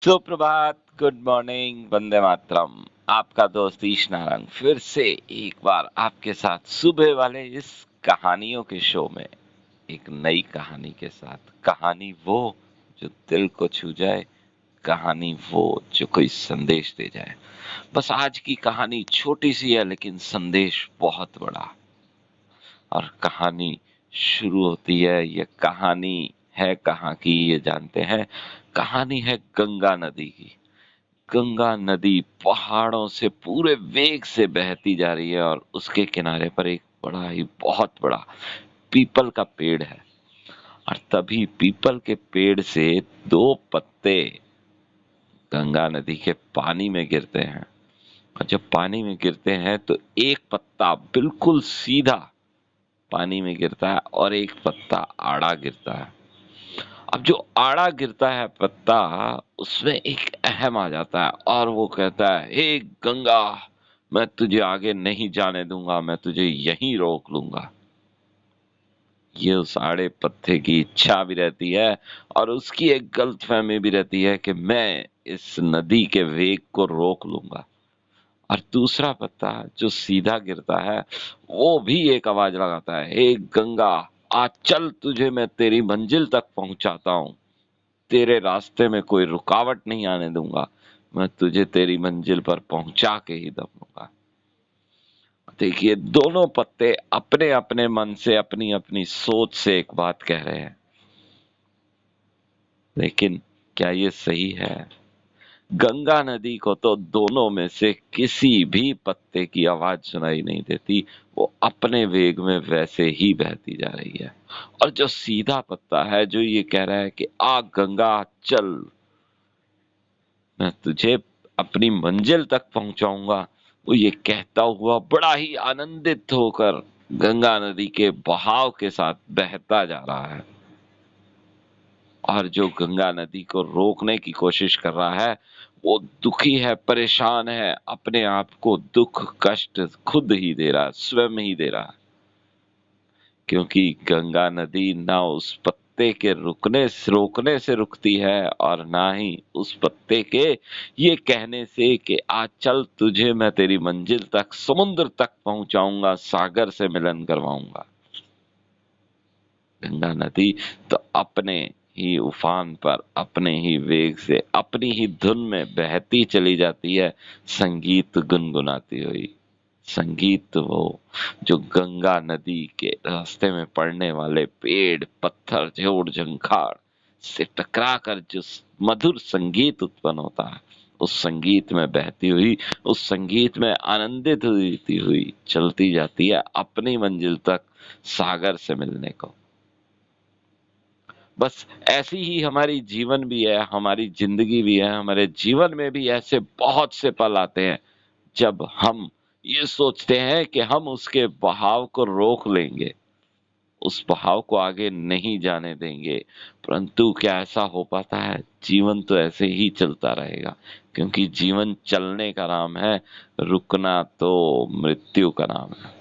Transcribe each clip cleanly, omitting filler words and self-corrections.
सुप्रभात, good morning, Vande Mataram. आपका दोस्त ईश नारंग फिर से एक बार आपके साथ सुबह वाले इस कहानियों के शो में एक नई कहानी के साथ। कहानी वो जो दिल को छू जाए, कहानी वो जो कोई संदेश दे जाए। बस आज की कहानी छोटी सी है लेकिन संदेश बहुत बड़ा। और कहानी शुरू होती है, ये कहानी है कहाँ की ये जानते हैं। कहानी है गंगा नदी की। गंगा नदी पहाड़ों से पूरे वेग से बहती जा रही है और उसके किनारे पर एक बड़ा ही बहुत बड़ा पीपल का पेड़ है। और तभी पीपल के पेड़ से दो पत्ते गंगा नदी के पानी में गिरते हैं। और जब पानी में गिरते हैं तो एक पत्ता बिल्कुल सीधा पानी में गिरता है और एक पत्ता आड़ा गिरता है। अब जो आड़ा गिरता है पत्ता, उसमें एक अहम आ जाता है और वो कहता है, हे गंगा, मैं तुझे आगे नहीं जाने दूंगा, मैं तुझे यहीं रोक लूंगा। ये उस आड़े पत्ते की इच्छा भी रहती है और उसकी एक गलतफहमी भी रहती है कि मैं इस नदी के वेग को रोक लूंगा। और दूसरा पत्ता जो सीधा गिरता है, वो भी एक आवाज लगाता है, हे गंगा, आज चल, तुझे मैं तेरी मंजिल तक पहुंचाता हूँ। तेरे रास्ते में कोई रुकावट नहीं आने दूंगा। मैं तुझे तेरी मंजिल पर पहुंचा के ही दफनूंगा। देखिए, दोनों पत्ते अपने अपने मन से, अपनी अपनी सोच से एक बात कह रहे हैं, लेकिन क्या ये सही है? गंगा नदी को तो दोनों में से किसी भी पत्ते की आवाज सुनाई नहीं देती। वो अपने वेग में वैसे ही बहती जा रही है। और जो सीधा पत्ता है, जो ये कह रहा है कि आ गंगा चल, मैं तुझे अपनी मंजिल तक पहुंचाऊंगा, वो ये कहता हुआ बड़ा ही आनंदित होकर गंगा नदी के बहाव के साथ बहता जा रहा है। और जो गंगा नदी को रोकने की कोशिश कर रहा है, वो दुखी है, परेशान है, अपने आप को दुख कष्ट खुद ही दे रहा है, स्वयं ही दे रहा है। क्योंकि गंगा नदी ना उस पत्ते के रोकने से रुकती है और ना ही उस पत्ते के ये कहने से कि आज चल, तुझे मैं तेरी मंजिल तक, समुद्र तक पहुंचाऊंगा, सागर से मिलन करवाऊंगा। गंगा नदी तो अपने ही उफान पर, अपने ही वेग से, अपनी ही धुन में बहती चली जाती है, संगीत गुनगुनाती हुई। संगीत वो जो गंगा नदी के रास्ते में पड़ने वाले पेड़ पत्थर जोड़ झंखाड़ से टकरा कर जो मधुर संगीत उत्पन्न होता है, उस संगीत में बहती हुई, उस संगीत में आनंदित होती हुई चलती जाती है अपनी मंजिल तक, सागर से मिलने को। बस ऐसी ही हमारी जीवन भी है, हमारी जिंदगी भी है। हमारे जीवन में भी ऐसे बहुत से पल आते हैं जब हम ये सोचते हैं कि हम उसके बहाव को रोक लेंगे, उस बहाव को आगे नहीं जाने देंगे। परंतु क्या ऐसा हो पाता है? जीवन तो ऐसे ही चलता रहेगा, क्योंकि जीवन चलने का नाम है, रुकना तो मृत्यु का नाम है।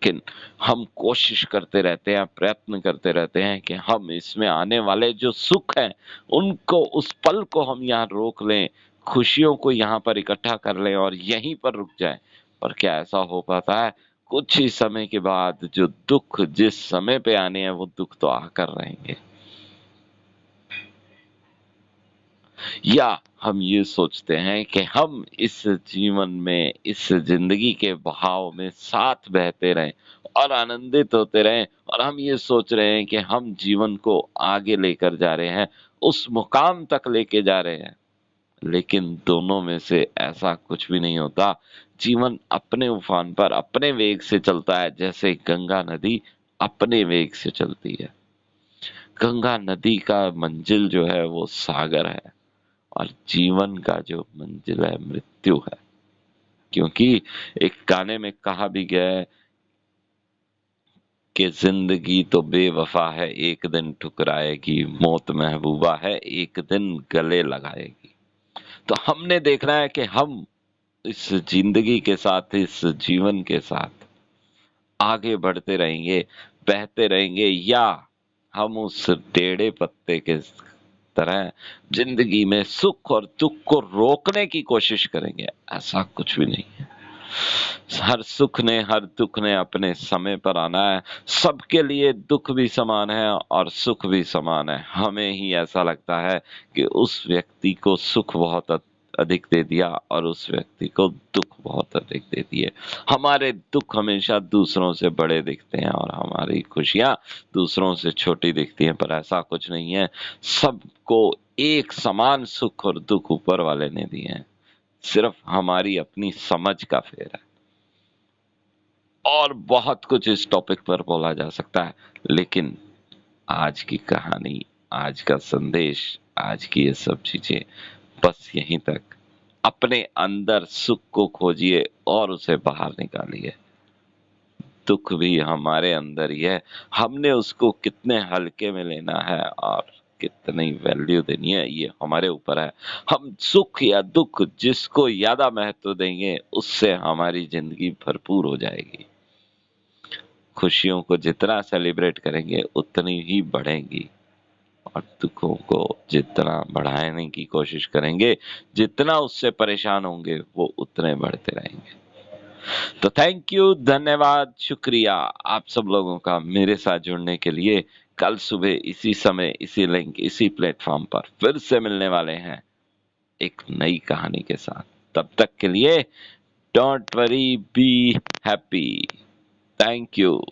लेकिन हम कोशिश करते रहते हैं, प्रयत्न करते रहते हैं कि हम इसमें आने वाले जो सुख हैं, उनको, उस पल को हम यहाँ रोक लें, खुशियों को यहाँ पर इकट्ठा कर लें और यहीं पर रुक जाएं। पर क्या ऐसा हो पाता है? कुछ ही समय के बाद जो दुख जिस समय पे आने हैं, वो दुख तो आकर रहेंगे। या हम ये सोचते हैं कि हम इस जीवन में, इस जिंदगी के बहाव में साथ बहते रहें और आनंदित होते रहें, और हम ये सोच रहे हैं कि हम जीवन को आगे लेकर जा रहे हैं, उस मुकाम तक लेके जा रहे हैं। लेकिन दोनों में से ऐसा कुछ भी नहीं होता। जीवन अपने उफान पर, अपने वेग से चलता है, जैसे गंगा नदी अपने वेग से चलती है। गंगा नदी का मंजिल जो है वो सागर है, और जीवन का जो मंजिल है मृत्यु है। क्योंकि एक गाने में कहा भी गया है कि जिंदगी तो बेवफा है, एक दिन ठुकराएगी, मौत महबूबा है, एक दिन गले लगाएगी। तो हमने देखना है कि हम इस जिंदगी के साथ, इस जीवन के साथ आगे बढ़ते रहेंगे, बहते रहेंगे, या हम उस टेढ़े पत्ते के तरह जिंदगी में सुख और दुख को रोकने की कोशिश करेंगे, ऐसा कुछ भी नहीं है। हर सुख ने, हर दुख ने अपने समय पर आना है। सबके लिए दुख भी समान है और सुख भी समान है। हमें ही ऐसा लगता है कि उस व्यक्ति को सुख बहुत अधिक दे दिया और उस व्यक्ति को दुख बहुत अधिक दे दिए। हमारे दुख हमेशा दूसरों से बड़े दिखते हैं और हमारी खुशियां दूसरों से छोटी दिखती हैं, पर ऐसा कुछ नहीं है। सबको एक समान सुख और दुख ऊपर वाले ने दिए हैं, सिर्फ हमारी अपनी समझ का फेर है। और बहुत कुछ इस टॉपिक पर बोला जा सकता है, लेकिन आज की कहानी, आज का संदेश, आज की ये सब चीजें बस यहीं तक। अपने अंदर सुख को खोजिए और उसे बाहर निकालिए। दुख भी हमारे अंदर ही है, हमने उसको कितने हल्के में लेना है और कितनी वैल्यू देनी है, ये हमारे ऊपर है। हम सुख या दुख जिसको ज्यादा महत्व देंगे, उससे हमारी जिंदगी भरपूर हो जाएगी। खुशियों को जितना सेलिब्रेट करेंगे उतनी ही बढ़ेंगी और दुखों को जितना बढ़ाने की कोशिश करेंगे, जितना उससे परेशान होंगे, वो उतने बढ़ते रहेंगे। तो थैंक यू, धन्यवाद, शुक्रिया आप सब लोगों का मेरे साथ जुड़ने के लिए। कल सुबह इसी समय, इसी लिंक, इसी प्लेटफॉर्म पर फिर से मिलने वाले हैं एक नई कहानी के साथ। तब तक के लिए don't worry, be happy. Thank you.